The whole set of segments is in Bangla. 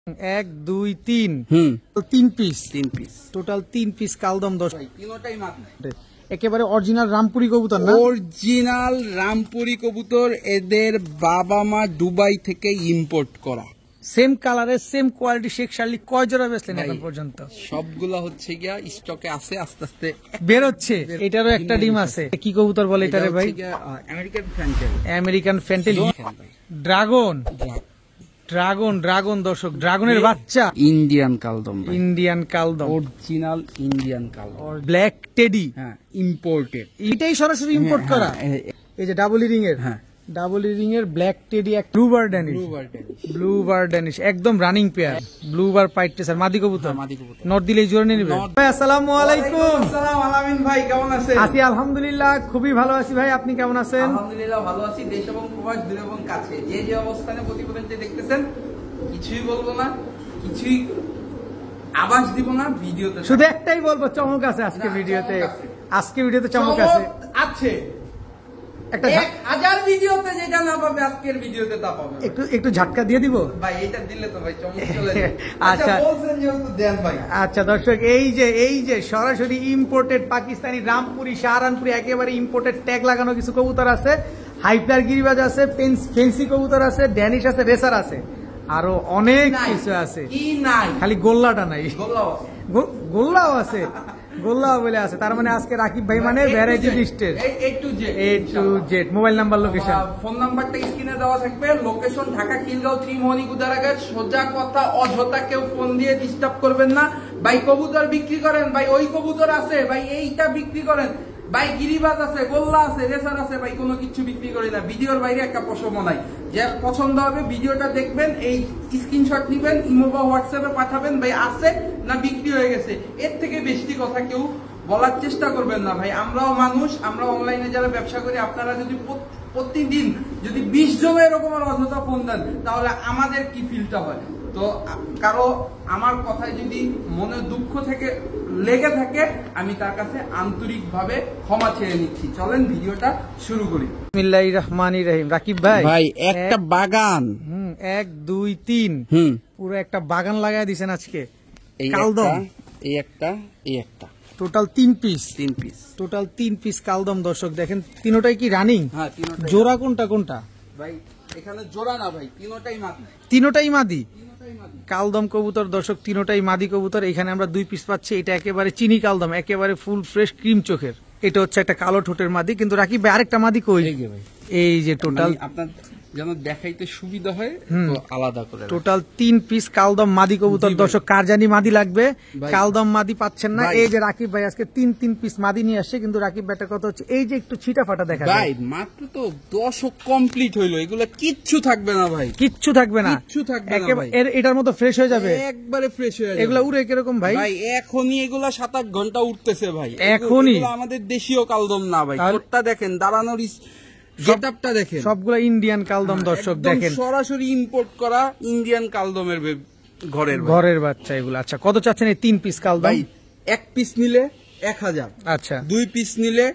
এক দুই তিন তিন পিস টোটাল 3 পিস কালদম 10 তিনটাই মাত্র একেবারে অরিজিনাল রামপুরি কবুতর না? অরিজিনাল রামপুরি কবুতর। এদের বাবা মা দুবাই থেকে ইম্পোর্ট করা, সেম কালারের সেম কোয়ালিটি। শেখ শার্লি কয় জোড়া বেচলেন এখন পর্যন্ত? সবগুলা হচ্ছে গিয়া স্টকে আছে, আস্তে আস্তে বের হচ্ছে। এটারও একটা ডিম আছে। কি কবুতর বলে এটারে ভাই? American fantail. American fantail dragon. Dragon দর্শক, ড্রাগনের বাচ্চা। ইন্ডিয়ান কালদম, ইন্ডিয়ান কালদম, অরিজিনাল ইন্ডিয়ান কালদম, ব্ল্যাক টেডি। হ্যাঁ, ইম্পোর্টেড। এটাই সরাসরি ইম্পোর্ট করা। এই যে ডাবল ইরিং এর, ডাবল ইরিং এর ব্ল্যাক টেডি, এক ব্লু বার ড্যানিশ, একদম রানিং পেয়ার। ব্লু বার পাইটে স্যার মাদি কবুতর। নট দিলেই জোরে নিয়ে নেবে ভাই। আসসালামু আলাইকুম। আসসালাম আলামিন ভাই, কেমন আছেন? আছি আলহামদুলিল্লাহ, খুবই ভালো আছি ভাই। আপনি কেমন আছেন? আলহামদুলিল্লাহ ভালো আছি। দেশ এবং প্রবাস, দূরে এবং কাছে, যে যে অবস্থানে প্রতিবেদনটি দেখতেছেন, কিছুই বলবো না, কিছুই আভাস দিব না ভিডিওতে। শুধু একটাই বলবো, চমক আছে আজকে ভিডিওতে। আজকে ভিডিওতে চমক আছে। একটা 1000 ভিডিওতে যেটা না পাবে, আজকের ভিডিওতে তা পাবে। একটু ঝটকা দিয়ে দিব ভাই, এটা দিলে তো ভাই চমক চলে যাবে। আচ্ছা বলছেন যেহেতু দেন ভাই। আচ্ছা দর্শক, এই যে সরাসরি ইম্পোর্টেড পাকিস্তানি রামপুরি সাহারানপুরি একেবারে ইম্পোর্টেড ট্যাগ লাগানো কিছু কবুতর আছে। হাইফ্লার গিরিবাজ আছে, ফেন্সি কবুতর আছে, ড্যানিশ আছে, রেসার আছে, আরো অনেক কিছু আছে। কি নাই? খালি গোল্লাটা নাই। গোল্লাও গোল্লাও আছে। আছে, গোল্লাও বলে আছে। তার মানে আজকে রাকিব ভাই মানে ভ্যারাইটি লিস্টের A to Z। Mobile number, location, phone নাম্বারটা স্ক্রিনে দেওয়া থাকবে। লোকেশন ঢাকা খিলগাঁও ত্রিমোহনী গুদারাঘাট। সোজা কথা, অযথা কেউ ফোন দিয়ে ডিস্টার্ব করবেন না। ভাই কবুতর বিক্রি করেন, ভাই ওই কবুতর আছে, ভাই এইটা বিক্রি করেন, ভাই গিরিবাজ আছে, গোল্লা আছে, রেসার আছে, ভাই কোনো কিছু বিক্রি করি না। ভিডিওর বাইরে একটা পশমও নাই। যে পছন্দ হবে ভিডিওটা দেখবেন, এই স্ক্রিনশট নিবেন, ইমো বা হোয়াটসঅ্যাপে পাঠাবেন, ভাই আছে না বিক্রি হয়ে গেছে। এর থেকে বেশি কথা কেউ বলার চেষ্টা করবেন না ভাই। আমরাও মানুষ, আমরা অনলাইনে যারা ব্যবসা করি, আপনারা যদি প্রতিদিন যদি 20 জন এরকম অযথা ফোন দেন, তাহলে আমাদের কি ফিলটা হয়? তো কারো আমার কথায় যদি মনে দুঃখ থেকে লেগে থাকে, আমি তার কাছে আন্তরিকভাবে ক্ষমা চেয়ে নিচ্ছি। চলেন ভিডিওটা শুরু করি। বিসমিল্লাহির রহমানির রহিম। রাকিব ভাই, একটা বাগান, 1 2 3 পুরো একটা বাগান লাগাই দিয়েছেন আজকে। কালদম এই একটা টোটাল 3 পিস টোটাল 3 পিস কালদম দর্শক দেখেন। তিনটাই কি রানিং? হ্যাঁ, তিনটাই। জোড়া কোনটা ভাই এখানে জোড়া না ভাই, তিনটাই মাদি। তিনটাই মাদি কালদম কবুতর দর্শক, তিনটাই মাদি কবুতর। এখানে আমরা 2 পিস পাচ্ছি। এটা একেবারে চিনি কালদম, একেবারে ফুল ফ্রেশ ক্রিম চোখের। এটা হচ্ছে একটা কালো ঠোঁটের মাদি। কিন্তু রাকিব ভাই আরেকটা মাদি কই? এই যে টোটাল, আপনার যেন দেখাইতে সুবিধা হয় তো আলাদা করে। টোটাল 3 পিস কালদম মাদি কবুতর দর্শক। কার জানি মাদি লাগবে, কালদম মাদি পাচ্ছেন না। এই যে রাকিব ভাই আজকে 3 পিস মাদি নিয়ে আসছে। কিন্তু রাকিব ভাইটার কথা হচ্ছে এই যে একটু ছিটা ফাটা দেখা ভাই, মাত্র তো 10 কমপ্লিট হইলো, এগুলা কিচ্ছু থাকবে না ভাই, কিচ্ছু থাকবে না। এটার মতো ফ্রেশ হয়ে যাবে, একবারে ফ্রেশ হয়ে যাবে। এগুলা উড়ে কিরকম ভাই? ভাই এখনই এগুলা 7-8 ঘন্টা উঠতেছে ভাই। এখনই আমাদের দেশীয় কালদম না ভাই। ঠোঁটটা দেখেন, দাঁড়ানোর গেটআপটা দেখেন, সবগুলা ইন্ডিয়ান কালদম দর্শক দেখেন। সরাসরি ইম্পোর্ট করা ইন্ডিয়ান কালদমের ঘরের বাচ্চা এগুলো। আচ্ছা, কত চাচ্ছেন এই 3 পিস কালদম? ভাই 1 পিস নিলে 1000, আচ্ছা 2 পিস নিলে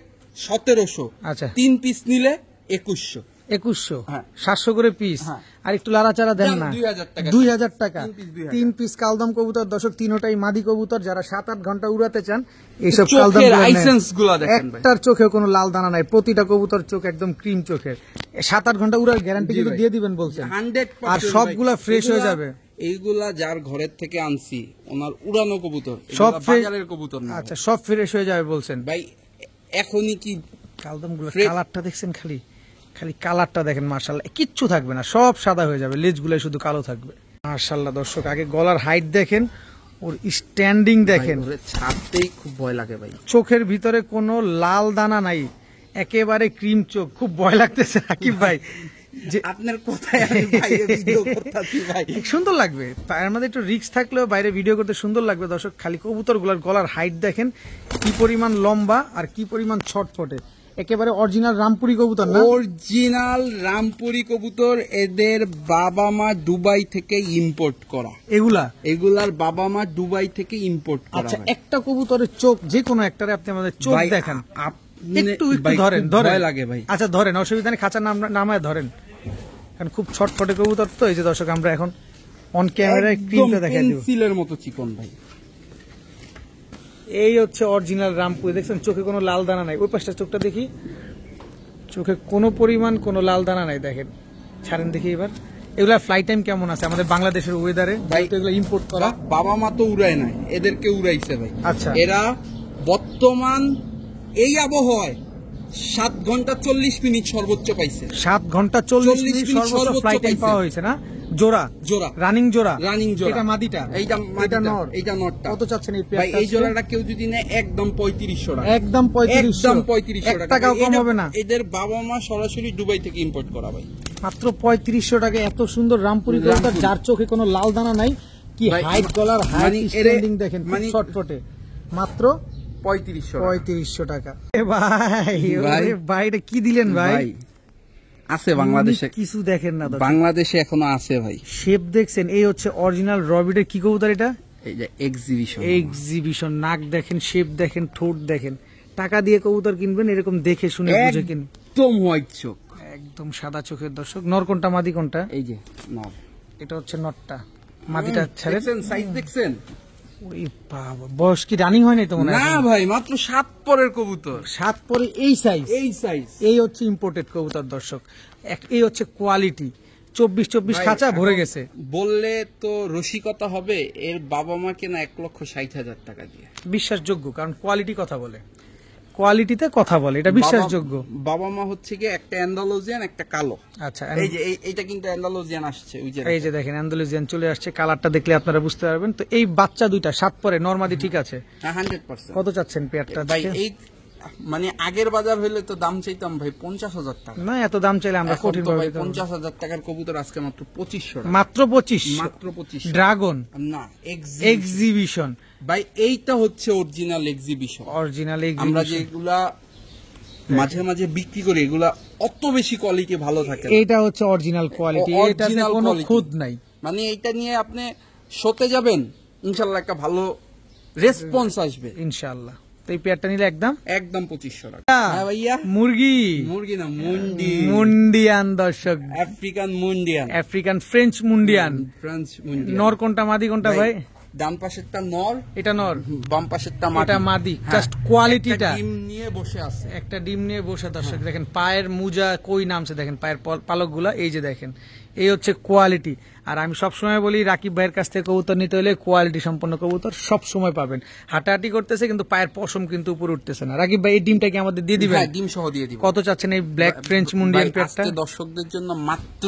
1700, আচ্ছা 3 পিস নিলে 2100। 700 করে পিস। আর একটু লাড়াচাড়া দেন না, 2000 টাকা 3 পিস কালদম কবুতর দর্শক। তিনটাই মাদি কবুতর। যারা 7-8 ঘন্টা উড়াতে চান, এইসব কালদম একটার চোখে কোনো লাল দানা নাই। প্রতিটা কবুতর চোখ একদম ক্রিম চোখের। 7-8 ঘন্টা উড়ার গ্যারান্টি কিন্তু দিয়ে দিবেন বলছেন। আর সবগুলা ফ্রেশ হয়ে যাবে। এইগুলা যার ঘরের থেকে আনছি, ওনার উড়ানো কবুতর, সব বাজারের কবুতর না। আচ্ছা, সব ফ্রেশ হয়ে যাবে বলছেন ভাই। এখনই কি কালদম গুলো, কালারটা দেখছেন, খালি কালারটা দেখেন, মাশাআল্লাহ কিচ্ছু থাকবে না, সব সাদা হয়ে যাবে। লেজগুলো শুধু কালো থাকবে। মাশাআল্লাহ দর্শক, আগে গলার হাইট দেখেন, ওর স্ট্যান্ডিং দেখেন। ছাড়তেই খুব ভয় লাগে ভাই। চোখের ভিতরে কোনো লাল দানা নাই, একেবারে ক্রিম চোখ। খুব ভয় লাগতেছে রাকিব ভাই যে আপনার কোথায় আমি বাইরে ভিডিও করতেছি ভাই। সুন্দর লাগবে, তার মধ্যে একটু রিস্ক থাকলেও বাইরে ভিডিও করতে সুন্দর লাগবে দর্শক। খালি কবুতরগুলোর গলার হাইট দেখেন, কি পরিমাণ লম্বা আর কি পরিমাণ ছটফটে। একেবারে অরিজিনাল রামপুরি কবুতর না? অরিজিনাল রামপুরি কবুতর। এদের বাবা মা দুবাই থেকে ইম্পোর্ট করা। এগুলার বাবা মা দুবাই থেকে ইম্পোর্ট করা। আচ্ছা, একটা কবুতরের চোখ, যে কোনো একটারে আপনি আমাদের চোখ দেখান, একটু ধরেন লাগে ভাই। আচ্ছা ধরেন, অসুবিধা নেই, খাঁচার নামায় ধরেন, কারণ খুব ছটফটে কবুতর তো। এই যে দর্শক, আমরা এখন অন ক্যামেরায় ক্রিমটা দেখা দিও, পেন্সিলের মতো চিকন ভাই। এই হচ্ছে অরিজিনাল রামপুরি। দেখছেন চোখে কোনো লাল দানা নাই, ওই পাশটা চোখটা দেখি, চোখে কোনো পরিমাণ কোনো লাল দানা নাই। দেখেন, ছাড়েন দেখি এবার। এগুলা ফ্লাইট টাইম কেমন আছে আমাদের বাংলাদেশের ওয়েদারে? ভাই এগুলো ইম্পোর্ট করা, বাবা মা তো উড়ায় নাই, এদেরকে উড়াইছে ভাই। আচ্ছা, এরা বর্তমান এই আবহাওয়ায় 7 ঘন্টা 40 মিনিট সর্বোচ্চ পাইছে। 7 ঘন্টা 40 মিনিট সর্বোচ্চ ফ্লাইট টাইম পাওয়া হয়েছে না? জোড়া রানিং জোড়া। এটা মাদিটা, এইটা নর, এইটা নরটা। কত চাচ্ছেন এই ভাই? এই জোড়াটা কেউ যদি নেয় একদম 3500 টাকা। একদম 3500 টাকা, টাকাও কম হবে না। এদের বাবা মা সরাসরি দুবাই থেকে ইম্পোর্ট করা ভাই। মাত্র 3500 টাকা এত সুন্দর রামপুরি কবুতর, যার চোখে কোনো লাল দানা নাই। কি হাইট গলার, হাইট স্ট্যান্ডিং দেখেন, মানে শর্টফটে। মাত্র 3500 টাকা। এ ভাই, ভাই এটা কি দিলেন ভাই? আছে বাংলাদেশে কিছু দেখেন না, বাংলাদেশে এখনো আছে ভাই। শেপ দেখছেন, এই হচ্ছে অরিজিনাল রবিডের কি কবুতর এটা? এই যে এক্সিবিশন। নাক দেখেন, শেপ দেখেন, ঠোঁট দেখেন। টাকা দিয়ে কবুতর কিনবেন, এরকম দেখে শুনে বুঝে কিন। একদম হোয়াইট চোখ, একদম সাদা চোখের দর্শক। নর কোনটা, মাদি কোনটা? এই যে নর, এটা হচ্ছে নরটা। মাদিটা ছেড়েছেন, সাইজ দেখছেন? ওই বাবা, বয়স কি রানিং হয় নাই তো মনে হয়? না ভাই, মাত্র 7 পরের কবুতর। 7 পরে এই সাইজ। এই হচ্ছে ইম্পোর্টেড কবুতর দর্শক। এই হচ্ছে কোয়ালিটি। 24 খাঁচা ভরে গেছে। বললে তো রসিকতা হবে, এর বাবা মা কেনা 1,60,000 টাকা দিয়ে। বিশ্বাসযোগ্য, কারণ কোয়ালিটি কথা বলে, কোয়ালিটিতে কথা বলে, এটা বিশ্বাসযোগ্য। বাবা মা হচ্ছে কি একটা অ্যান্ডালুজিয়ান, একটা কালো। আচ্ছা, এই যে এইটা কিন্তু অ্যান্ডালুজিয়ান আসছে, এই যে দেখেন অ্যান্ডালুজিয়ান চলে আসছে। কালারটা দেখলে আপনারা বুঝতে পারবেন। তো এই বাচ্চা দুইটা 7 পরে নরমাদি ঠিক আছে? 100%। কত চাচ্ছেন পেয়ারটা? ভাই এই মানে আগের বাজার হইলে তো দাম চাইতাম ভাই 50,000 টাকা। না, এত দাম চাইলে আমরা কঠিন ভাবে। 50,000 টাকার কবুতর আজকে মাত্র 2500 টাকা। মাত্র 25। ড্রাগন না, এক্সিবিশন ভাই। এইটা হচ্ছে অরিজিনাল এক্সিবিশন। আমরা যেগুলা মাঝে মাঝে বিক্রি করি, এগুলা অত বেশি কোয়ালিটি ভালো থাকে। এটা হচ্ছে অরিজিনাল কোয়ালিটি, এটাতে কোনো খুঁত নাই। মানে এইটা নিয়ে আপনি শোতে যাবেন, ইনশাআল্লাহ একটা ভালো রেসপন্স আসবে ইনশাআল্লাহ। তো এই পেয়ারটা নিলে একদম 2500 টাকা। হ্যাঁ ভাইয়া, মুরগি না, মুন্ডিয়ান দর্শক, আফ্রিকান ফ্রেঞ্চ মুন্ডিয়ান। নর কোনটা, মাদি কোনটা ভাই? ডান পাশেরটা নর, এটা নর। বাম পাশেরটা মাদি। জাস্ট কোয়ালিটিটা, ডিম নিয়ে বসে আছে, একটা ডিম নিয়ে বসে। দর্শক দেখেন পায়ের মুজা কই নামছে, দেখেন পায়ের পালক গুলা, এই যে দেখেন। এই হচ্ছে কোয়ালিটি। আর আমি সবসময় বলি, রাকিব ভাইয়ের কাছ থেকে কবুতর নিতে হলে কোয়ালিটি সম্পন্ন কবুতর সবসময় পাবেন। হাঁটাহাঁটি করতেছে কিন্তু পায়ের পশম কিন্তু উপরে উঠতেছে না। রাকিব ভাই, এই ডিমটা কি আমাদের দিয়ে দিবেন? ডিম সহ দিয়ে দিব। কত চাচ্ছেন এই ব্ল্যাক ফ্রেঞ্চ মুন্ডিয়ান পেয়ারটা? দর্শকদের জন্য মাত্র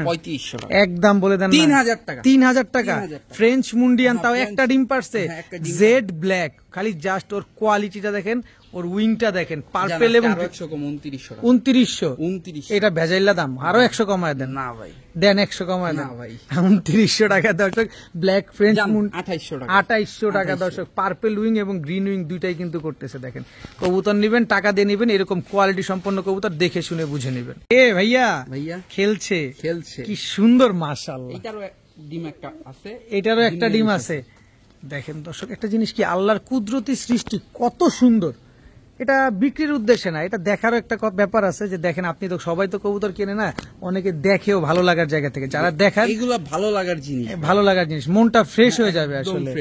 3500 টাকা। একদম বলে দেন, 3000 টাকা। 3000 টাকা ফ্রেঞ্চ মুন্ডিয়ান, তাও একটা ডিম পারছে, জেড ব্ল্যাক। খালি জাস্ট ওর কোয়ালিটিটা দেখেন, ওর উইংটা দেখেন, পার্পেল এবং 2900। এটা ভেজাইলা দাম, আরো 100 কমায় দেন। না ভাই, দেন 100 কমায় দেন ভাই। 2900 টাকা দর্শক। ব্ল্যাক ফ্রেঞ্চ মুন 2800 টাকা দর্শক। পার্পেল উইং এবং গ্রিন উইং দুইটাই কিন্তু করতেছে। দেখেন, কবুতর নিবেন, টাকা দিয়ে নিবেন, এরকম কোয়ালিটি সম্পন্ন কবুতর দেখে শুনে বুঝে নিবেন। এ ভাইয়া খেলছে, কি সুন্দর, মাশাআল্লাহ। এটারও একটা ডিম আছে। দেখেন দর্শক, একটা জিনিস কি, আল্লাহর কুদরতি সৃষ্টি কত সুন্দর। এটা বিক্রির উদ্দেশ্যে না, এটা দেখারও একটা ব্যাপার আছে। যে দেখেন, আপনি তো সবাই তো কবুতর কেনে না, অনেকে দেখেও ভালো লাগার জায়গা থেকে। যারা দেখার, এইগুলা ভালো লাগার জিনিস, মনটা ফ্রেশ হয়ে যাবে। আসলে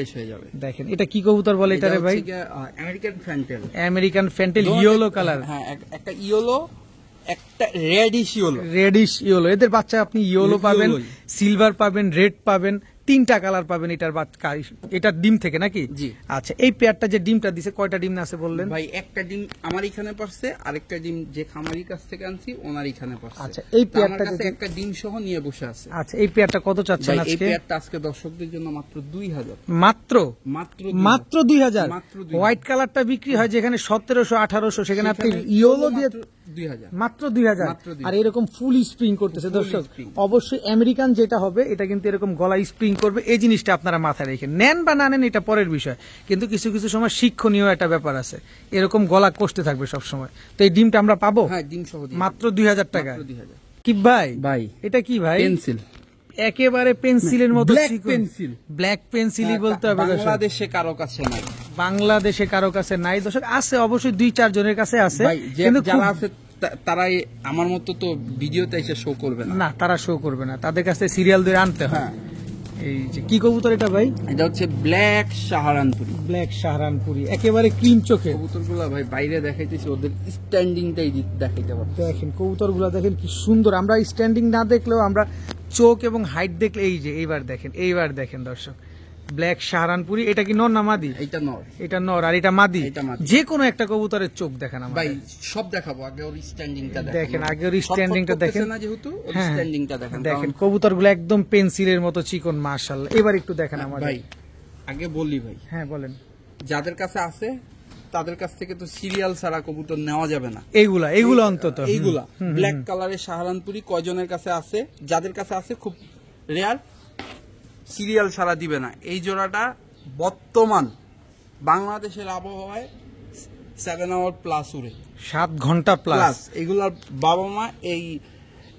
দেখেন, এটা কি কবুতর বলে এটারে ভাই? American fantail, yellow colour. হ্যাঁ, একটা ইয়েলো, একটা রেডিশ ইয়েলো। এদের বাচ্চা আপনি ইয়েলো পাবেন, সিলভার পাবেন, রেড পাবেন, 3টা কালার পাবেন এটার ডিম থেকে নাকি? জি। আচ্ছা, এই পেয়ারটা যে ডিমটা দিছে, কয়টা ডিম আছে বললেন ভাই? একটা ডিম আমার এখানে পারছে, আরেকটা ডিম যে খামারির কাছ থেকে আনছি ওনার এখানে পারছে। আচ্ছা, এই পেয়ারটা একটা ডিম সহ নিয়ে বসে আছে। আচ্ছা, এই পেয়ারটা কত চাচ্ছেন আজকে? এই পেয়ারটা আজকে দর্শকদের জন্য মাত্র 2000। মাত্র 2000। হোয়াইট কালারটা বিক্রি হয় যেখানে 1700 1800, সেখানে আপনি ইয়েলো দিয়ে 2000, মাত্র 2000। আর এরকম ফুল স্প্রিং করতেছে দর্শক। অবশ্যই আমেরিকান যেটা হবে, এটা কিন্তু এরকম গলা স্প্রিং করবে। এই জিনিসটা আপনারা মাথায় রেখে নেন বা না নেন, এটা পরের বিষয়, কিন্তু কিছু কিছু সময় শিক্ষণীয় একটা ব্যাপার আছে। এরকম গলা কষতে থাকবে সব সময়। তো এই ডিমটা আমরা পাবো? হ্যাঁ, ডিম সহ মাত্র 2000 টাকা। কি ভাই, এটা কি ভাই? পেন্সিল, একেবারে পেন্সিলের মতো, ব্ল্যাক পেন্সিলই বলতে হবে। বাংলাদেশে কারো কাছে নাই, বাংলাদেশে কারো কাছে নাই দর্শক। আছে অবশ্যই 2-4 জনের কাছে আছে, কিন্তু যারা আছে তারাই আমার মতো তো ভিডিওতে এসে শো করবে না। তারা শো করবে না, তাদের কাছে সিরিয়াল দিয়ে আনতে হয়। এই যে কি কবুতর এটা ভাই? এটা হচ্ছে ব্ল্যাক সাহারানপুরি। ব্ল্যাক সাহারানপুরি, একেবারে ক্রিম চোখে। কবুতরগুলা ভাই বাইরে দেখাইতেছি, ওদের স্ট্যান্ডিংটাই দেখাইতে পারছি। দেখেন কবুতরগুলা দেখেন কি সুন্দর। আমরা স্ট্যান্ডিং না দেখলেও আমরা চোখ এবং হাইট দেখলে, এই যে এইবার দেখেন দর্শক, ব্ল্যাক সাহারানপুরি। এটা কি নর না মাদি? এটা নর। এটা নর আর এটা মাদি। যে কোনো একটা কবুতরের চোখ দেখেন ভাই, সব দেখাবো, আগে ওর স্ট্যান্ডিংটা দেখেন। আগে ওর স্ট্যান্ডিংটা দেখেন না, যেহেতু ওর স্ট্যান্ডিংটা দেখেন। দেখেন কবুতরগুলো একদম পেন্সিলের মতো চিকন, মাশাআল্লাহ। এবার একটু দেখেন আমার ভাই। আগে বলি ভাই, হ্যাঁ বলেন। যাদের কাছে আছে তাদের কাছ থেকে তো সিরিয়াল ছাড়া কবুতর নেওয়া যাবে না। এইগুলা অন্তত এইগুলা ব্ল্যাক কালারের সাহারানপুরি কয়জনের কাছে আছে? যাদের কাছে আছে খুব রেয়ার, সিরিয়াল ছাড়া দিবে না। এই জোড়াটা বর্তমান বাংলাদেশের আবহাওয়ায় 7 আওয়ার প্লাস উড়ে, 7 ঘন্টা প্লাস। এগুলার বাবা মা এই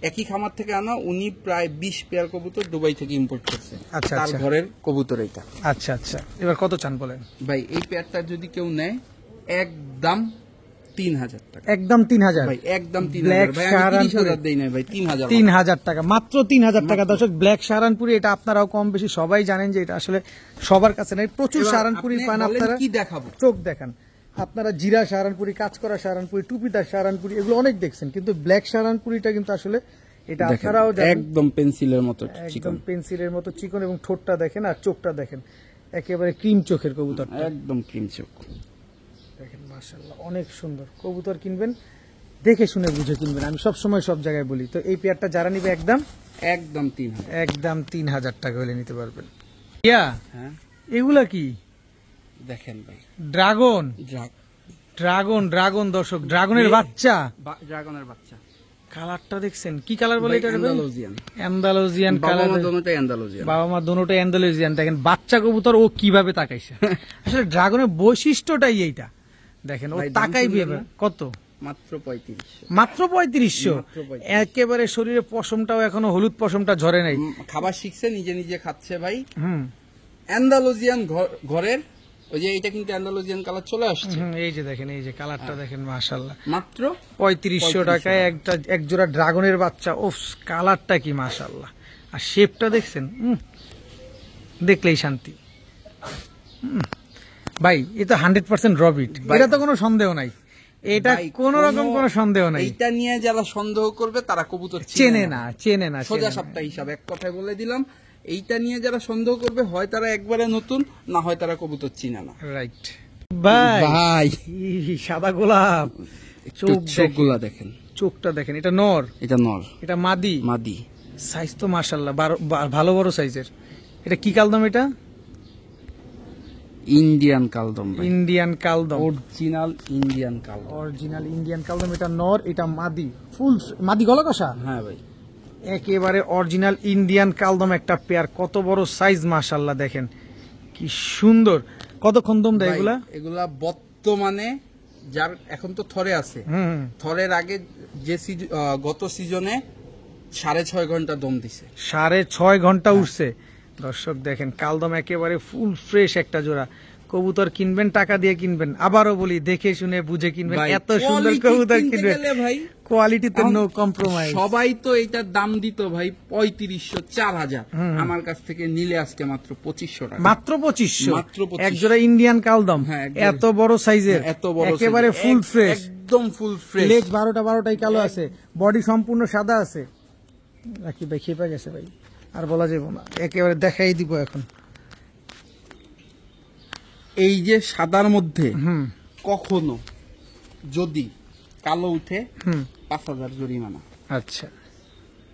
একই খামার থেকে আনা, উনি প্রায় 20 পেয়ার কবুতর দুবাই থেকে ইম্পোর্ট করছে। আচ্ছা, তার ঘরের কবুতর এটা। আচ্ছা আচ্ছা, এবার কত চান বলেন ভাই? এই পেয়ারটা যদি কেউ নেয় একদম 3000 টাকা। একদম 3000 ভাই, একদম 3000 ভাই। আমি 30000 দেই না ভাই, 3000 টাকা, মাত্র 3000 টাকা দর্শক। ব্ল্যাক সাহারানপুরি, এটা আপনারাও কম বেশি সবাই জানেন যে এটা আসলে সবার কাছে নেই। প্রচুর সাহারানপুরি পান আপনারা। কি দেখাবো? চোখ দেখান আপনারা। জিরা সাহারানপুরি, কাজ করা সাহারানপুরি, টুপিদার সাহারানপুরি, এগুলো অনেক দেখছেন, কিন্তু ব্ল্যাক সাহারানপুরিটা কিন্তু আসলে এটা আপনারাও একদম পেন্সিলের মতো একদম পেন্সিলের মতো চিকন, এবং ঠোঁটটা দেখেন আর চোখটা দেখেন, একেবারে ক্রিম চোখের কবুতর, একদম ক্রিম চোখ দেখেন। মাশাআল্লাহ, অনেক সুন্দর। কবুতর কিনবেন দেখে শুনে বুঝে কিনবেন, আমি সব সময় সব জায়গায় বলি। তো এই পেয়ারটা যারা নিবে একদম 3000 টাকা হলে নিতে পারবেন। হ্যাঁ, এগুলা কি দেখেন ভাই? ড্রাগন দর্শক, ড্রাগনের বাচ্চা। ড্রাগনের বাচ্চা। কালারটা দেখছেন কি কালার বলে এটা? Andalusian colour. বাবা মা দুটোটাই অ্যান্ডালুজিয়ান। দেখেন বাচ্চা কবুতর ও কিভাবে তাকাইছে। আসলে ড্রাগনের বৈশিষ্ট্যটাই এইটা। দেখেন ও তাকাই বিয়ে। কত? মাত্র 3500। মাত্র 3500। একেবারে শরীরে পশমটাও এখনো হলুদ পশমটা ঝরে নাই। খাবার শিখছে, নিজে নিজে খাচ্ছে ভাই। অ্যান্ডালুজিয়ান ঘরের, ওই যে এটা কিন্তু অ্যান্ডালুজিয়ান কালার চলে আসছে। এই যে দেখেন, এই যে কালারটা দেখেন, মাশাআল্লাহ। মাত্র 3500 টাকায় এক জোড়া ড্রাগনের বাচ্চা। ওফ, কালারটা কি মাশাআল্লাহ। আর শেপটা দেখছেন, দেখলেই শান্তি। ভাই এটা 100% রবিট, এটা তো কোনো সন্দেহ নাই। এটা কোন রকম কোনো সন্দেহ নাই। এইটা নিয়ে যারা সন্দেহ করবে তারা কবুতর চেনে না। সোজা সাপটা হিসাব, এক কথায় বলে দিলাম। এইটা নিয়ে যারা সন্দেহ করবে, হয় তারা একবারে নতুন, না হয় তারা কবুতর চিনে না। রাইট ভাই, সাদা গোলাপ। চোখগুলা দেখেন, চোখটা দেখেন। এটা নর, এটা মাদি। সাইজ তো মাশাআল্লাহ ভালো বড় সাইজের। এটা কি কালদম? এটা ইন্ডিয়ান কালদম। অরিজিনাল ইন্ডিয়ান কালদম। এটা নর, এটা মাদি। ফুল মাদি, গলা কষা। হ্যাঁ ভাই, একেবারে অরিজিনাল ইন্ডিয়ান কালদম একটা পেয়ার। কত বড় সাইজ মাশাআল্লাহ, দেখেন কি সুন্দর। কতক্ষণ দম দেয় এগুলা বর্তমানে যার এখন তো থরে আছে, থরের আগে যে গত সিজনে 6.5 ঘন্টা দম দিছে। 6.5 ঘন্টা উঠছে দর্শক। দেখেন কালদম একেবারে ফুল ফ্রেশ একটা জোড়া। কবুতর কিনবেন টাকা দিয়ে কিনবেন, আবারও বলি দেখে শুনে বুঝে কিনবেন। এত সুন্দর কবুতর কিনবেন, কোয়ালিটিতে নো কম্প্রোমাইজ। সবাই তো এইটার দাম দিত ভাই 3500, 4000। আমার কাছ থেকে নিলে আজকে মাত্র 2500 টাকা। মাত্র 2500 এক জোড়া ইন্ডিয়ান কালদম, এত বড় সাইজের, একেবারে ফুল ফ্রেশ, একদম ফুল ফ্রেশ। লেজ 12টাই কালো আছে, বডি সম্পূর্ণ সাদা আছে। রাখি ভাই খেপে গেছে ভাই, আর বলা যাবে না, একেবারে দেখাই দিব এখন। এই যে সাদার মধ্যে কখনো যদি কালো উঠে 5000 জরিমানা। আচ্ছা,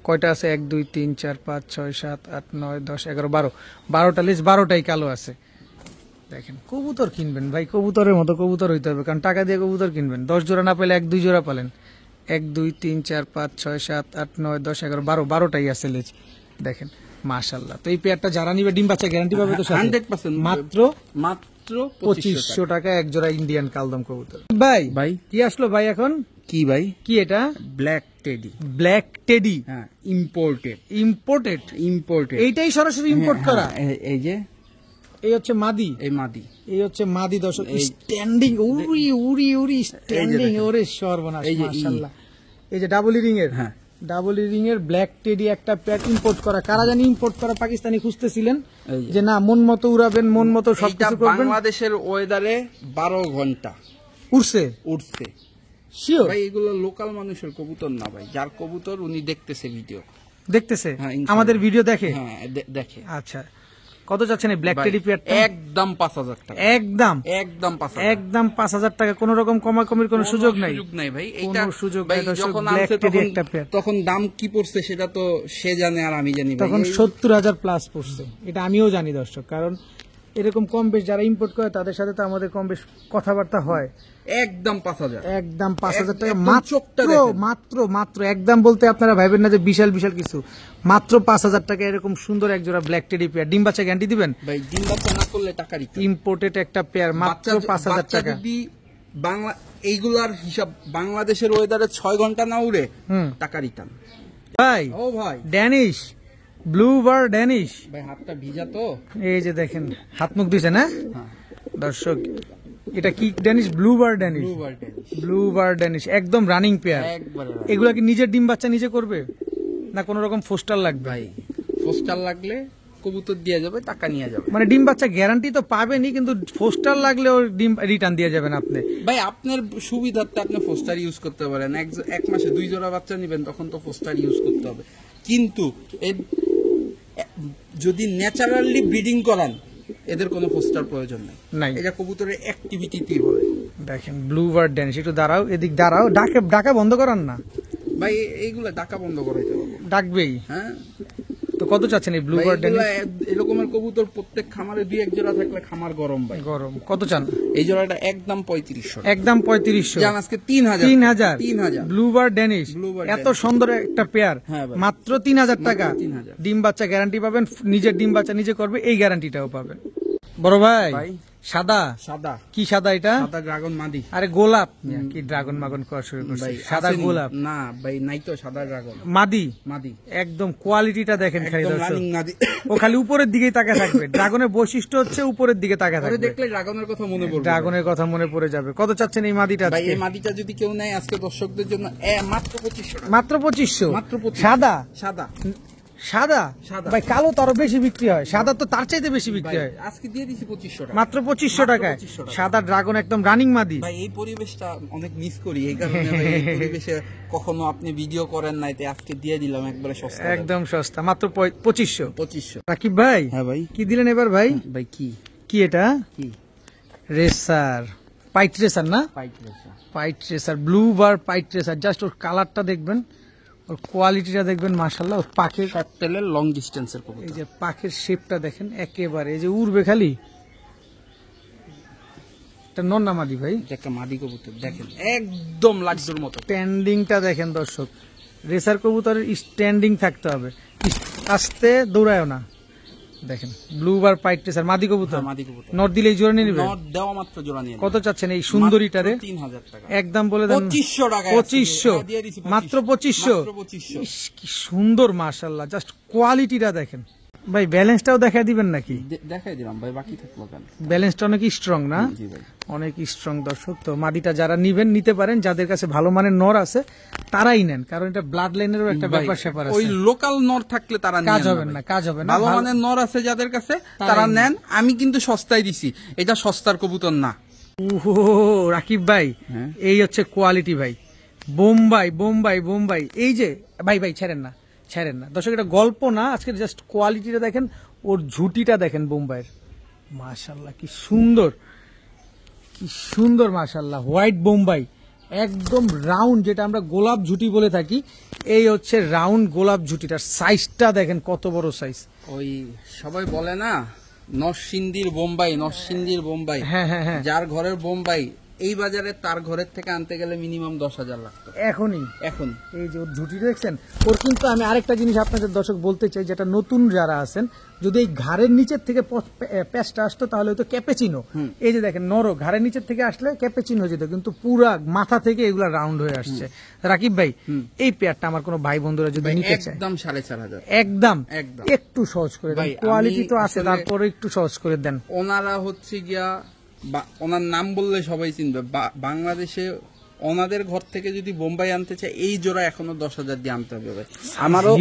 কয়টা আছে? 1 2 3 4 5 6 7 8 9 10 11 12টা লিজ, 12টাই কালো আছে। দেখেন কবুতর কিনবেন ভাই, কবুতরের মতো কবুতর হইতে হবে, কারণ টাকা দিয়ে কবুতর কিনবেন। 10 জোড়া না পেলে 1 2 জোড়া পালেন। 1 2 3 4 5 6 7 8 9 10 11 12টাই আছে লিজ। দেখেন মাশাআল্লাহ। তো এই পেয়ারটা যারা নিবে ডিম বাচ্চা গ্যারান্টি পাবে তো 100%। মাত্র 2500 টাকা এক জোড়া ইন্ডিয়ান কালদম কবুতর। ভাই কি আসলো ভাই এখন? কি ভাই? কি এটা? Black teddy. হ্যাঁ, ইম্পোর্টেড। এইটাই সরাসরি ইম্পোর্ট করা। এই যে এই হচ্ছে মাদি, এই হচ্ছে মাদি দর্শক। স্ট্যান্ডিং উড়ি স্ট্যান্ডিং, ওরে সর্বনাশ মাশাআল্লাহ। এই যে ডাবল রিং এর, ডাবল রিং এর ব্ল্যাক টেডি একটা পেয়ার ইম্পোর্ট করা, কারা জানি ইম্পোর্ট করা পাকিস্তানি খুঁজতেছিলেন যে না মন মতো উড়াবেন, মন মতো সবকিছু করবেন। বাংলাদেশের ওয়েদারে 12 ঘন্টা উড়ছে শিওর ভাই, এগুলো লোকাল মানুষের কবুতর না ভাই, যার কবুতর উনি দেখতেছে ভিডিও, দেখতেছে আমাদের ভিডিও দেখে, হ্যাঁ দেখে। আচ্ছা কত চাচ্ছেন এই ব্ল্যাক টেডি পেয়ারটা? একদম 5000 টাকা, একদম 5000 টাকা, কোন রকম কমাকমির কোনো সুযোগ নাই ভাই, এইটা সুযোগ ভাই। নাই। যখন ব্ল্যাক আনছে টেডি একটা পেয়ার, তখন দাম কি পড়ছে সেটা তো সে জানে আর আমি জানি ভাই, তখন 70,000 প্লাস পড়ছে, এটা আমিও জানি দর্শক, কারণ এরকম কম বেশ যারা ইম্পোর্ট করে তাদের সাথে তো আমাদের কম বেশ কথাবার্তা হয়। একদম 5000, একদম 5000 টাকা মাত্র একদম বলতে আপনারা ভাবেন না যে বিশাল বিশাল কিছু, মাত্র 5000 টাকা এরকম সুন্দর এক জোড়া ব্ল্যাক টেডি পেয়ার। ডিম বাচ্চা গ্যারান্টি দিবেন ভাই? ডিম বাচ্চা না করলে টাকা দিতে, ইম্পোর্টেড একটা পেয়ার মাত্র 5000 টাকা। বাংলা এইগুলার হিসাব বাংলাদেশের ওয়েদারে 6 ঘন্টা না উড়ে টাকা রিটার্ন ভাই। ও ভাই ড্যানিশ ব্লু বার ড্যানিশ ভাই, হাতটা ভিজা তো, এই যে দেখেন হাত মুখ দিছে না দর্শক, এটা কি ড্যানিশ? ব্লু বার ড্যানিশ একদম রানিং পেয়ার। এগুলা কি নিজের ডিম বাচ্চা নিজে করবে না কোন রকম ফোস্টার লাগবে? ভাই ফোস্টার লাগলে কবুতর দিয়ে যাবে, টাকা নিয়ে যাবে, মানে ডিম বাচ্চা গ্যারান্টি তো পাবেনই, কিন্তু ফোস্টার লাগলে ওর ডিম রিটার্ন দিয়ে যাবেন আপনি। ভাই আপনার সুবিধার্থে আপনি ফোস্টার ইউজ করতে পারেন, এক মাসে 2 জোড়া বাচ্চা নেবেন তখন তো ফোস্টার ইউজ করতে হবে, কিন্তু যদি ন্যাচারালি ব্রিডিং করান এদের কোনো ফোস্টার প্রয়োজন নাই, এটা কবুতরের অ্যাক্টিভিটিতেই হবে। দেখেন ব্লু বার ড্যানিশ, একটু দাঁড়াও, এদিক দাঁড়াও, ডাকা বন্ধ করান না ভাই, এইগুলা ডাকা বন্ধ করাইতে হবে, ডাকবেই। হ্যাঁ তো কত চাচ্ছেন এই ব্লু বার ড্যানিশ? এরকমের কবুতর প্রত্যেক খামারে 2-1 জোড়া থাকলে খামার গরম ভাই, গরম। কত চান এই জোড়াটা? একদম 3500, একদম 3500, জান আজকে 3000 ব্লু বার ড্যানিশ এত সুন্দর একটা পেয়ার মাত্র 3000 টাকা। ডিম বাচ্চা গ্যারান্টি পাবেন, নিজের ডিম বাচ্চা নিজে করবে এই গ্যারান্টিটাও পাবেন। বড় ভাই সাদা কি সাদা? এটা সাদা ড্রাগন মাদি। আরে গোলাপ কি ড্রাগন মাগন করা শুরু করছে? সাদা গোলাপ না ভাই, নাই তো সাদা ড্রাগন মাদি। একদম কোয়ালিটিটা দেখেন খালি দর্শক, ও খালি উপরের দিকেই তাকায় থাকবে। ড্রাগনের বৈশিষ্ট্য হচ্ছে উপরের দিকে তাকায় থাকবে, দেখলে ড্রাগনের কথা মনে পড়বে, ড্রাগনের কথা মনে পড়ে যাবে। কত চাচ্ছেন এই মাদিটা? ভাই এই মাদিটা যদি কেউ নেয় আজকে দর্শকদের জন্য মাত্র 2500, মাত্র 2500। সাদা ভাই, কালো তো আরো বেশি বিক্রি হয়, সাদা তো তার চাইতে বেশি বিক্রি হয়। আজকে দিয়ে দিছি 2500 টাকা, মাত্র 2500 টাকায় সাদা ড্রাগন একদম রানিং মাদি। ভাই এই পরিবেশটা অনেক মিস করি, এই কারণে ভাই এই পরিবেশে কখনো আপনি ভিডিও করেন নাই, তাই আজকে দিয়ে দিলাম একবারে সস্তা, একদম সস্তা, মাত্র 2500। রাকিব ভাই, হ্যাঁ ভাই, কি দিলেন এবার ভাই? ভাই কি এটা? কি রেসার? পাইট রেসার না? পাইট রেসার, ব্লু বার পাইট রেসার। জাস্ট ওর কালারটা দেখবেন, ওর কোয়ালিটিটা দেখবেন, মাশাআল্লাহ। ওর পাখের শর্ট টেলের লং ডিস্টেন্সের কবুতর, এই যে পাখের শেপটা দেখেন একেবারে, এই যে উড়বে খালি। এটা নর না মাদি ভাই? একটা মাদি কবুতর দেখেন, একদম লাড্ডুর মতো। স্ট্যান্ডিংটা দেখেন দর্শক, রেসার কবুতরের স্ট্যান্ডিং থাকতে হবে, আস্তে দৌড়ায়ও না। দেখেন ব্লু বার পাইট রেসার মাদি কবুতর, নর দিলেই জোড়া নিয়ে নেবে, নর দেওয়া মাত্র জোড়া নিয়ে। কত চাচ্ছেন এই সুন্দরীটারে? 3000 টাকা, একদম বলে দেন 2500 টাকা। 2500, মাত্র 2500। কি সুন্দর মাশাআল্লাহ, জাস্ট কোয়ালিটিটা দেখেন ভাই। ব্যালেন্সটাও দেখাই দিবেন নাকি? দেখাই দিলাম ভাই, বাকি থাকলো কেন? ব্যালেন্সটা অনেক স্ট্রং না? জি ভাই, অনেক স্ট্রং দর্শক। তো মাদিটা যারা নিবেন নিতে পারেন, যাদের কাছে ভালো মানের নর আছে তারাই নেন, কারণ এটা ব্লাড লাইনেরও একটা ব্যাপার স্যাপার আছে। ওই লোকাল নর থাকলে তারা কাজ হবে না, কাজ হবে না। ভালো মানের নর আছে যাদের কাছে তারা নেন। আমি কিন্তু সস্তায় দিছি, এটা সস্তার কবুতর না। ওহো রাকিব ভাই, এই হচ্ছে কোয়ালিটি ভাই। বোম্বাই এই যে ভাই ছেড়েন না দর্শক, এটা গল্প না, আজকে জাস্ট কোয়ালিটিটা দেখেন, ওর ঝুটিটা দেখেন বোম্বাইয়ের, মাশাআল্লাহ কি সুন্দর মাশাআল্লাহ। হোয়াইট বোম্বাই একদম রাউন্ড, যেটা আমরা গোলাপ ঝুটি বলে থাকি, এই হচ্ছে রাউন্ড গোলাপ ঝুটিটার সাইজটা দেখেন কত বড় সাইজ। ওই সবাই বলে না নরসিংদীর বোম্বাই, হ্যাঁ, যার ঘরের বোম্বাই এই বাজারে তার ঘরের থেকে আনতে গেলে মিনিমাম 10,000 লাগতো। এখন এই যে ওর ঝুটি দেখছেন, ওর কিন্তু আমি আরেকটা জিনিস আপনাদের দর্শক বলতে চাই, যেটা নতুন যারা আছেন, যদি এই ঘাড়ের নিচের থেকে প্যাচটা আসতো তাহলে হয়তো ক্যাপেচিনো। এই যে দেখেন নরো ঘাড়ের নিচের থেকে আসলে ক্যাপেচিনো হয়ে যেত, কিন্তু পুরা মাথা থেকে এগুলা রাউন্ড হয়ে আসছে। রাকিব ভাই, এই পেয়ারটা আমার কোনো ভাই বন্ধুরা যদি নিতে চায়, একদম 4,500, একদম একটু সহজ করে দেন। কোয়ালিটি তো আছে, তারপরে একটু সহজ করে দেন। ওনারা হচ্ছে গিয়া, ওনার নাম বললে সবাই চিনবে, বাংলাদেশে ওনাদের ঘর থেকে যদি বোম্বাই আনতে চাই এই জোড়া এখনো 10,000 দিয়ে আনতে হবে ভাই, আমারও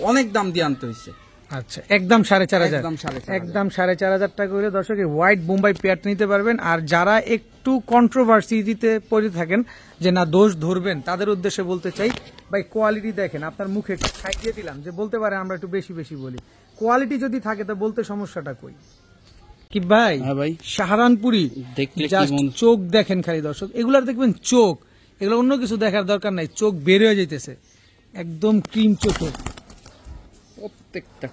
অনেক দাম দিয়ে আনতে হয়েছে। আচ্ছা, একদম 4,500, একদম 4,500 টাকা করে দর্শক এই হোয়াইট বোম্বাই পেয়ারটা নিতে পারবেন। আর যারা একটু কন্ট্রোভার্সিতে পড়ে থাকেন যে না দোষ ধরবেন, তাদের উদ্দেশ্যে বলতে চাই ভাই কোয়ালিটি দেখেন, আপনার মুখে খাইয়ে দিলাম যে বলতে পারে আমরা একটু বেশি বেশি বলি, কোয়ালিটি যদি থাকে তো বলতে সমস্যাটা কই কি ভাই? হ্যাঁ ভাই, সাহারানপুরি দেখলে চোখ দেখেন খালি দর্শক, এগুলার দেখবেন চোখ, এগুলো অন্য কিছু দেখার দরকার নাই, চোখ বের হয়ে যাইতেছে একদম ক্রিম চোখের।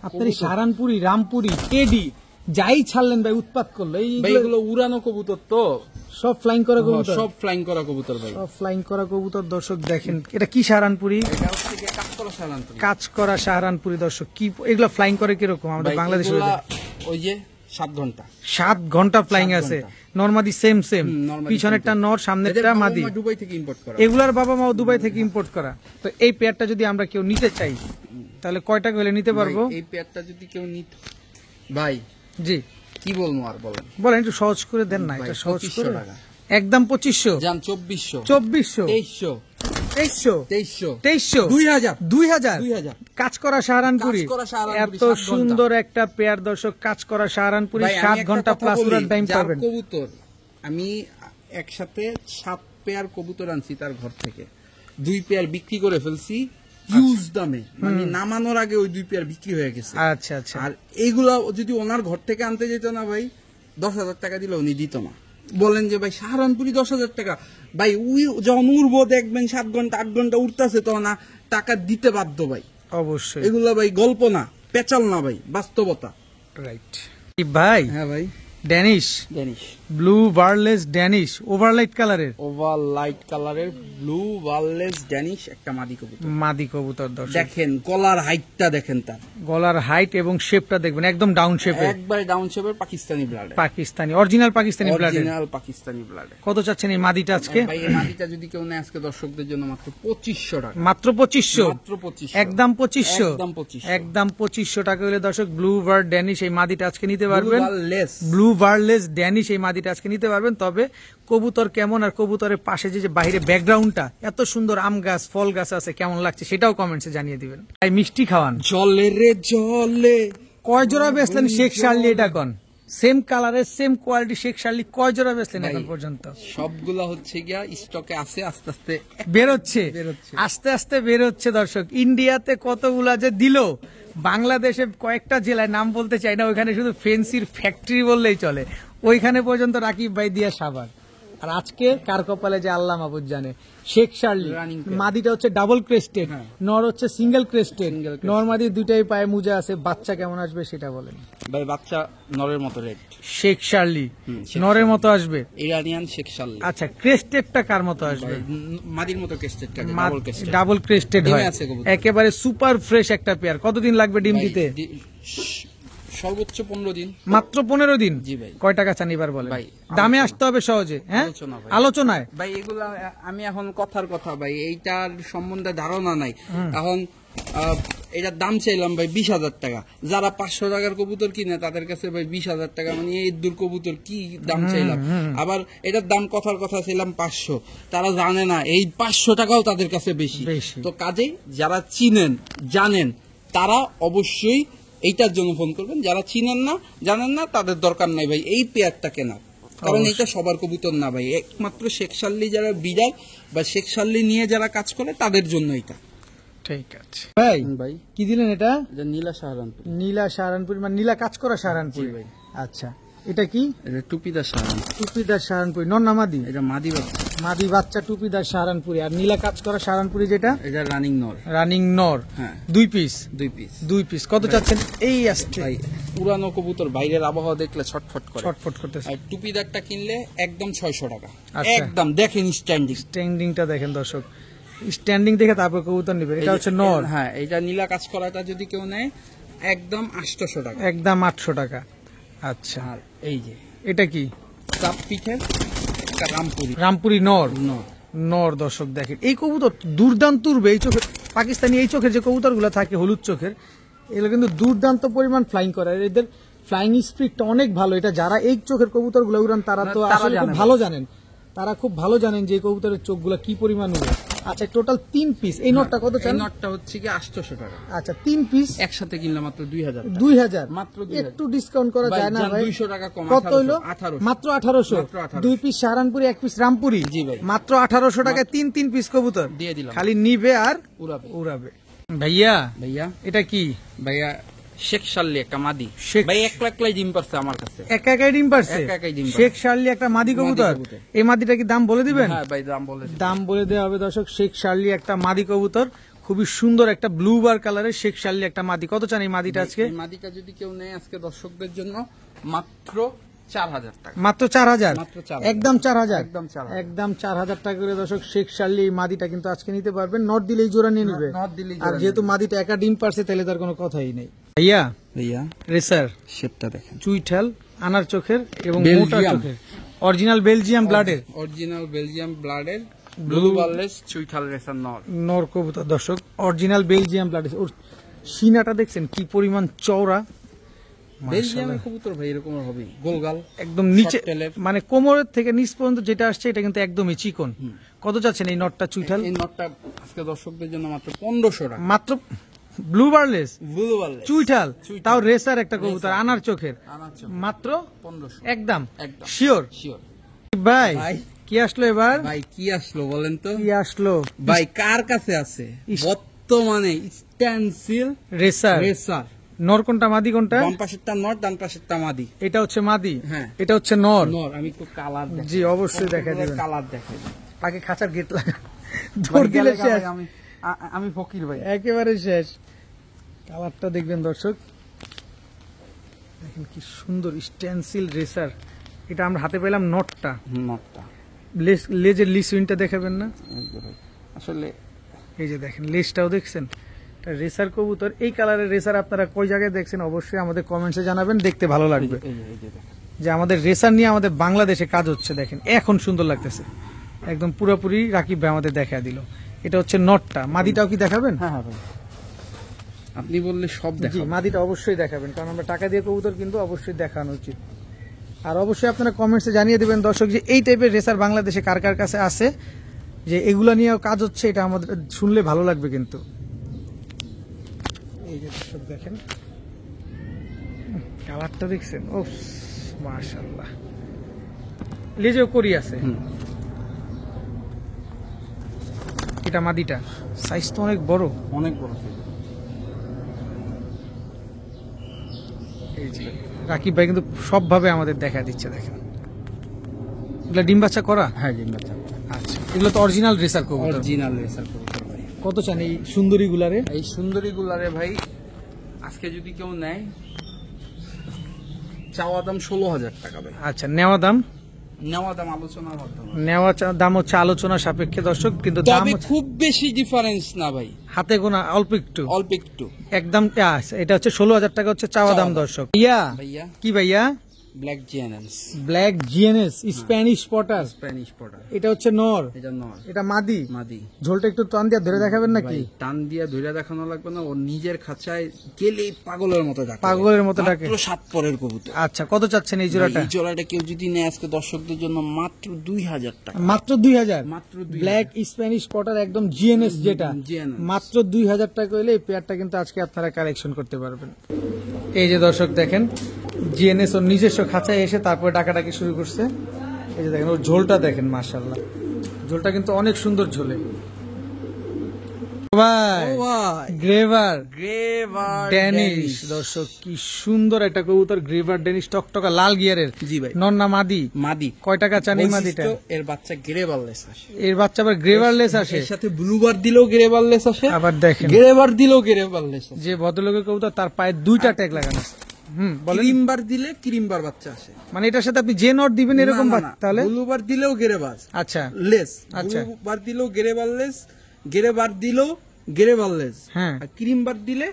আপনার সাহারানপুরি, রামপুরি, টেডি যাই ছাড়লেন ভাই উৎপাত করলো, এইগুলো উড়ানো কবুতর তো, সব ফ্লাইং করা কবুতর, সব ফ্লাইং করা কবুতর ভাই, সব ফ্লাইং করা কবুতর। দর্শক দেখেন এটা কি সাহারানপুরি, কাজ করা সাহারানপুরি। দর্শক কি এগুলো ফ্লাইং করে কিরকম আমাদের বাংলাদেশে? ওই যে 7 ঘন্টা ফ্লাইং আছে, নরমাদি সেম পিছনেরটা নর, সামনেরটা মাদি, দুবাই থেকে ইম্পোর্ট করা, এগুলার বাবা মাও দুবাই থেকে ইম্পোর্ট করা। তো এই পেয়ারটা যদি আমরা কেউ নিতে চাই তাহলে কয় টাকা হলে নিতে পারবো? এই পেয়ারটা যদি কেউ নিতে ভাই, জি কি বলবো আর বলেন একটু সহজ করে দেন না, এটা সহজ করে একদম 2500, জান 2400, 2300, 2300, 2000 কাজ করা সাহারানপুরি। এত সুন্দর একটা পেয়ার দর্শক, কাজ করা সাহারানপুরি, 7 ঘন্টা প্লাস উড়ান টাইম পাবেন। কবুতর আমি একসাথে 7 পেয়ার কবুতর আনছি তার ঘর থেকে, 2 পেয়ার বিক্রি করে ফেলছি ইউজ দামে, মানে নামানোর আগে ওই 2 পেয়ার বিক্রি হয়ে গেছে। আচ্ছা আচ্ছা, আর এইগুলা যদি ওনার ঘর থেকে আনতে যেত না ভাই, 10,000 টাকা দিলে উনি দিত না। বলেন যে ভাই সাহারানপুরি 10,000 টাকা, ভাই উই যখন উড়বো দেখবেন 7 ঘন্টা 8 ঘন্টা উঠতেছে, তখন টাকা দিতে বাধ্য ভাই, অবশ্যই। এগুলা ভাই গল্প না, পেঁচাল না ভাই, বাস্তবতা। রাইট ভাই। হ্যাঁ ভাই, ড্যানিশ ব্লু বার্লেস ড্যানিশ ওভারলাইট কালারের ব্লু বার্লেস ড্যানিশ একটা মাদি কবুতর। দর্শক দেখেন গলার হাইটটা, দেখেন তার গলার হাইট এবং শেপটা দেখবেন একদম ডাউন শেপে, একবারে ডাউন শেপের Pakistani blood, original Pakistani blood. কত চাচ্ছেন এই মাদিটা আজকে? ভাই এই মাদিটা যদি কেউ নেয় আজকে দর্শকদের জন্য মাত্র 2500 টাকা, মাত্র 2500, একদম 2500 টাকা হলে দর্শক ব্লু বার্ড ড্যানিশ এই মাদিটা আজকে নিতে পারবেন। ব্লু বার্লেস ড্যানিশ এই মাদিটা আজকে নিতে পারবেন। তবে কবুতর কেমন, আর কবুতরের পাশে যে বাইরে ব্যাকগ্রাউন্ডটা এত সুন্দর, আম গাছ ফল গাছ আছে, কেমন লাগছে সেটাও কমেন্টসে জানিয়ে দিবেন। এই মিষ্টি খাওয়ান জলে রে জলে, কয় জোড়া বেচলেন শেখ শার্লি? এটা কোন সেম কালারের সেম কোয়ালিটি শেখ শার্লি কয় জোড়া বেচলেন এখন পর্যন্ত? সবগুলা হচ্ছে গিয়া স্টকে আছে, আস্তে আস্তে বেরোচ্ছে দর্শক। ইন্ডিয়াতে কতগুলা যে দিল, বাংলাদেশে কয়েকটা জেলায় নাম বলতে চাই না, ওইখানে শুধু ফেন্সির ফ্যাক্টরি বললেই চলে, ওইখানে পর্যন্ত রাকিব ভাই দিয়া সাবান। আর আজকে কার কপালে যে আল্লাহ মাহবুব জানে। শেখ শার্লি মাদিটা হচ্ছে ডাবল ক্রেস্টেড, নর হচ্ছে সিঙ্গেল ক্রেস্টেড, নর মাদি দুইটাই পায়ে মুজা আছে। বাচ্চা কেমন আসবে সেটা বলেন ভাই? বাচ্চা নরের মতো রেড, শেখ শার্লি নরের মতো আসবে, ইরানিয়ান শেখ শার্লি। আচ্ছা, ক্রেস্টেডটা কার মতো আসবে? মাদির মতো ক্রেস্টেডটা, ডাবল ক্রেস্টেড হয়, একেবারে সুপার ফ্রেশ একটা পেয়ার। কতদিন লাগবে ডিম দিতে? সর্বোচ্চ 15 দিন, মাত্র 15 দিন। জি ভাই। কয় টাকা চান এবার বলেন? ভাই দামে আসতে হবে সহজে, হ্যাঁ আলোচনায় ভাই। এগুলা আমি এখন কথার কথা ভাই, এইটার সম্বন্ধে ধারণা নাই। এখন এটার দাম চাইলাম ভাই 20,000 টাকা, যারা 500 টাকার কবুতর কিনে তাদের কাছে ভাই 20,000 টাকা মানে এই দূর কবুতর কি দাম চাইলাম। আবার এটার দাম কথার কথা চাইলাম 500, তারা জানে না এই 500 টাকাও তাদের কাছে বেশি। তো কাজেই যারা চিনেন জানেন তারা অবশ্যই এইটার জন্য ফোন করবেন, যারা চিনেন না জানেন না তাদের দরকার নাই ভাই এই পেয়ারটা কেনার, কারণ এটা সবার কবুতর না ভাই, একমাত্র শেখ শার্লি যারা বিড়াল বা শেখ শার্লি নিয়ে যারা কাজ করে তাদের জন্য এটা। ঠিক আছে ভাই। ভাই কি দিলেন এটা? নীলা সাহারানপুরি। নীলা সাহারানপুরি মানে নীলা কাজ করা সাহারানপুরি ভাই। আচ্ছা, এটা কি? এটা টুপিদার সাহারানপুরি। টুপিদার সাহারানপুরি নর না মাদি? এটা মাদি বাচ্চা। মাদি বাচ্চা টুপিদার সাহারানপুরি। আর নীলা কাজ করা সাহারানপুরি যেটা? এটা রানিং নর। রানিং নর, হ্যাঁ। 2 পিস। কত চাচ্ছেন? এই আসছে ভাই পুরানো কবুতর, বাইরের আবহাওয়া দেখলে ছটফট করতেছে। আর টুপিদারটা কিনলে একদম 600 টাকা একদম। দেখেন স্ট্যান্ডিংটা দেখেন দর্শক, স্ট্যান্ডিং দেখে তারপর কবুতর নেবেন। এটা হচ্ছে নর, হ্যাঁ। এটা নীলা কাজ করাটা যদি কেউ নেয় একদম 800 টাকা, একদম 800 টাকা। আচ্ছা, আর এই যে এটা কি? চাপ পিঠের রামপুরি নর। দর্শক দেখেন এই কবুতর দুর্দান্ত উড়বে। এই চোখের পাকিস্তানি এই চোখের যে কবুতর গুলা থাকে হলুদ চোখের, এগুলো কিন্তু দুর্দান্ত পরিমাণ ফ্লাইং করে, এদের ফ্লাইং স্পিডটা অনেক ভালো। এটা যারা এই চোখের কবুতর গুলো উড়ান তারা তো আসলে খুব ভালো জানেন তারা খুব ভালো জানেন যে এই কবুতরের চোখগুলো কি পরিমাণ উড়ে। আচ্ছা টোটাল 3 পিস, এই নটটা কত চান? এই নটটা হচ্ছে কি 800 টাকা। আচ্ছা 3 পিস একসাথে কিনলে মাত্র 2000 টাকা। 2000 মাত্র 2000। একটু ডিসকাউন্ট করা যায় না ভাই? 200 টাকা কম। কত হইলো? 1800। মাত্র 1800। 2 পিস সাহারানপুরি, 1 পিস রামপুরি। জি ভাই। মাত্র 1800 টাকায় 3 পিস কবুতর দিয়ে দিলাম। খালি নিবে আর উড়াবে। ভাইয়া এটা কি? ভাইয়া শেখ শার্লি একটা মাদি। শেখ- ভাই একলাই ডিম পারছে আমার কাছে। একাই ডিম পারছে? একাই ডিম পারছে। শেখ শার্লি একটা মাদি কবুতর। এই মাদিটা কি দাম বলে দিবেন? হ্যাঁ ভাই দাম বলে দিন। দাম বলে দেওয়া হবে দর্শক। শেখ শার্লি একটা মাদি কবুতর, খুবই সুন্দর একটা ব্লু বার কালারের শেখ শার্লি একটা মাদি। কত চান এই মাদিটা আজকে? এই মাদিটা যদি কেউ নেয় আজকে দর্শকদের জন্য মাত্র 4000 টাকা। মাত্র 4000। মাত্র 4000। একদম 4000। একদম 4000। একদম 4000 টাকা করে দর্শক শেখ শার্লি এই মাদিটা কিন্তু আজকে নিতে পারবেন। নট দিলেই জোড়া নিয়ে নিবে। নট দিলেই আর জোড়া যেহেতু মাদিটা একা ডিম পারছে তাহলে তার কোনো কথাই নেই। ভাইয়া রেসার শেপটা দেখেন। চুইঠাল, আনার চোখের এবং মোটা বেলজিয়াম। চোখের, অরিজিনাল বেলজিয়াম ব্লাডের, অরিজিনাল বেলজিয়াম ব্লাডের ব্লু বারলেস চুইঠাল রেসার নর। নর কবুতর দর্শক, অরিজিনাল বেলজিয়াম ব্লাডের। ওর সিনাটা দেখছেন কি পরিমাণ চওড়া। বেলজিয়ামের কবুতর ভাই এরকম হবে, গোলগাল একদম নিচে short tail এর। মানে কোমরের থেকে নিচ পর্যন্ত যেটা আসছে এটা কিন্তু একদমই চিকন। কত চাচ্ছেন এই নটটা চুইঠাল? এই নটটা আজকে দর্শকদের জন্য মাত্র 1500 টাকা। মাত্র ব্লু বারলেস ব্লু বারলেস চুইঠাল, তাও রেসার একটা কবুতর আনার চোখের, মাত্র 1500। একদম একদম শিওর। ভাই ভাই কি আসলো এবার? ভাই কি আসলো বলেন তো? কি আসলো ভাই কার কাছে আছে বর্তমানে স্ট্যান্সিল রেসার? রেসার নর কোনটা মাদি কোনটা? বাম পাশেরটা নর, ডান পাশেরটা মাদি। এটা হচ্ছে মাদি, হ্যাঁ। এটা হচ্ছে নর। নর আমি একটু কালার দেখাই। জি অবশ্যই দেখা যাবে। কালার দেখাই। আগে খাঁচার গেট লাগা, ধর দিলে শেষ, আমি ফকির ভাই। একেবারে শেষ। কালারটা দেখবেন দর্শক, দেখেন কি সুন্দর স্টেনসিল রেসার। এটা আমরা হাতে পেলাম নটটা, নটটা লেজের লিসুইনটা দেখাবেন না? আসলে এই যে দেখেন লেজটাও দেখছেন, এটা রেসার কবুতর। এই কালারের রেসার আপনারা কই জায়গায় দেখছেন অবশ্যই আমাদের কমেন্টসে জানাবেন, দেখতে ভালো লাগবে যে আমাদের রেসার নিয়ে আমাদের বাংলাদেশে কাজ হচ্ছে। দেখেন এখন সুন্দর লাগতেছে, একদম পুরোপুরি রাকিব ভাই আমাদের দেখা দিল। এটা হচ্ছে নটটা, মাদিটাও কি দেখাবেন? হ্যাঁ ভাই আপনি বললে সব জি দেখাবো। মাদিটা অবশ্যই দেখাবেন, কারণ আমরা টাকা দিয়ে কবুতর কিন্তু অবশ্যই দেখানো উচিত। আর অবশ্যই আপনারা কমেন্টসে জানিয়ে দিবেন দর্শক যে এই টাইপের রেসার বাংলাদেশে কার কার কাছে আছে, যে এগুলা নিয়েও কাজ হচ্ছে, এটা আমাদের শুনলে ভালো লাগবে কিন্তু। এই যে দর্শক দেখেন কালারটা দেখছেন, ও মাশাআল্লাহ। লেজেও করি আছে। এটা মাদিটা, সাইজ তো অনেক বড়, অনেক বড় সাইজ। এই যে রাকিব ভাই কিন্তু সবভাবে আমাদের দেখা দিচ্ছে। দেখেন এগুলো ডিম বাচ্চা করা? হ্যাঁ ডিম বাচ্চা। আচ্ছা এগুলো তো অরিজিনাল রেসার কবুতর। অরিজিনাল রেসার কবুতর ভাই। কত চান এই সুন্দরী গুলারে? এই সুন্দরী গুলারে ভাই আজকে যদি কেউ নেয় চাওয়া দাম 16000 টাকা ভাই। আচ্ছা নেওয়া দাম? নেওয়া দাম আলোচনার মাধ্যমে। নেওয়া দাম হচ্ছে আলোচনা সাপেক্ষে দর্শক, কিন্তু দাম তবে খুব বেশি ডিফারেন্স না ভাই, হাতে গোনা অল্প একটু। অল্প একটু। একদম এটা হচ্ছে 16000 টাকা হচ্ছে চাওয়া দাম দর্শক। ভাইয়া কি ভাইয়া? Black GNS. Black GNS Spanish Potter. Spanish Potter. এটা হচ্ছে নর, এটা নর, এটা মাদি। মাদি। ঝোলটা একটু টান দিয়ে ধরে দেখাবেন নাকি? ভাই টান দিয়া ধইরা দেখানো লাগবে না, ও নিজের খাঁচায় গেলে পাগলের মতো ডাকে। পাগলের মতো ডাকে। মাত্র 7 পরের কবুতর। আচ্ছা কত চাচ্ছেন এই জোড়াটা? এই জোড়াটা কেউ যদি নেয় আজকে দর্শকদের জন্য মাত্র 2000 টাকা। মাত্র 2000? মাত্র 2000। ব্ল্যাক স্প্যানিশ পটার একদম জিএনএস যেটা, GNS মাত্র 2000 টাকা হলে এই পেয়ারটা কিন্তু আজকে আপনারা কালেকশন করতে পারবেন। এই যে দর্শক দেখেন জিএনএস ওর নিজস্ব খাঁচায় এসে তারপরে ডাকাডাকি শুরু করছে। এই যে দেখেন ওর ঝোলটা দেখেন, মাশাআল্লাহ ঝোলটা কিন্তু অনেক সুন্দর ঝোলে। ভাই গ্রেভার ড্যানিশ দর্শক, কি সুন্দর একটা কবুতর গ্রেভার ড্যানিশ, টকটকা লাল গিয়ারের। জি ভাই। নন্না মাদি। মাদি। কয় টাকা চান এই মাদিটা? এর বাচ্চা গ্রেভারলেস আসে। এর বাচ্চা আবার গ্রেভারলেস আসে। এর সাথে ব্লুবার দিলেও গ্রেভারলেস আসে, আবার দেখেন গ্রেভার দিলেও গ্রেভারলেস আসে। যে ভদ্রলোকের কবুতর তার পায়ে দুইটা ট্যাগ লাগানো আছে। বলেন ক্রিমবার দিলে ক্রিমবার বাচ্চা আসে, মানে এটার সাথে আপনি যে নট দিবেন এরকম তাহলে ব্লুবার দিলেও গ্রেভার। আচ্ছা লেস। আচ্ছা। ব্লুবার দিলেও গ্রেভারলেস, গ্রেভার দিলেও গ্রেভারলেস। হ্যাঁ আর ক্রিমবার দিলে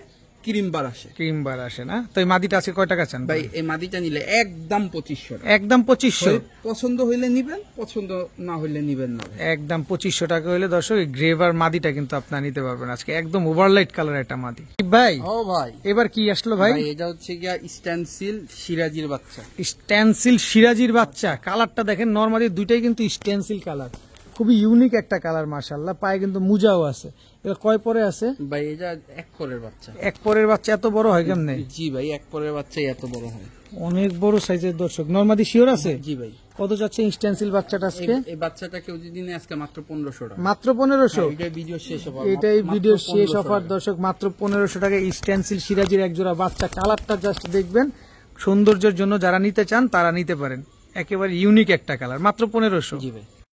ক্রিম বার আসে। ক্রিম বার আসে না? তো এই মাদিটা আছে কয় টাকা চান ভাই? এই মাদিটা নিলে একদম 2500 টাকা। একদম 2500? পছন্দ হইলে নিবেন, পছন্দ না হইলে নিবেন না। একদম 2500 টাকা হইলে দর্শক এই গ্রেভার মাদিটা কিন্তু আপনারা নিতে পারবেন আজকে। একদম ওভারলাইট কালার একটা মাদি। ভাই ও ভাই এবার কি আসলো ভাই? এটা হচ্ছে গিয়া স্ট্যান্সিল সিরাজির বাচ্চা। স্ট্যান্সিল সিরাজির বাচ্চা। কালারটা দেখেন, নরমালি দুইটাই কিন্তু স্ট্যান্সিল কালার, খুবই ইউনিক একটা কালার মাশাআল্লাহ। পায়ে কিন্তু মুজাও আছে। এটা কয় পরে আছে ভাই? এটা এক পরের বাচ্চা। এক পরের বাচ্চা এত বড় হয় কেমনে? জি ভাই, এক পরের বাচ্চাই এত বড় হয়। অনেক বড় সাইজের দর্শক। নরমালি শিওর আছে? জি ভাই। কত যাচ্ছে স্ট্যান্সিল বাচ্চাটা আজকে? এই বাচ্চাটা কেউ যদি নেয় আজকে মাত্র 1500 টাকা। মাত্র 1500? এটাই ভিডিও শেষ অফার। এটাই ভিডিও শেষ অফার দর্শক, মাত্র 1500 টাকা স্ট্যান্সিল সিরাজির এক জোড়া বাচ্চা। কালারটা জাস্ট দেখবেন, সৌন্দর্যের জন্য যারা নিতে চান তারা নিতে পারেন। একেবারে ইউনিক একটা কালার, মাত্র 1500। জি ভাই।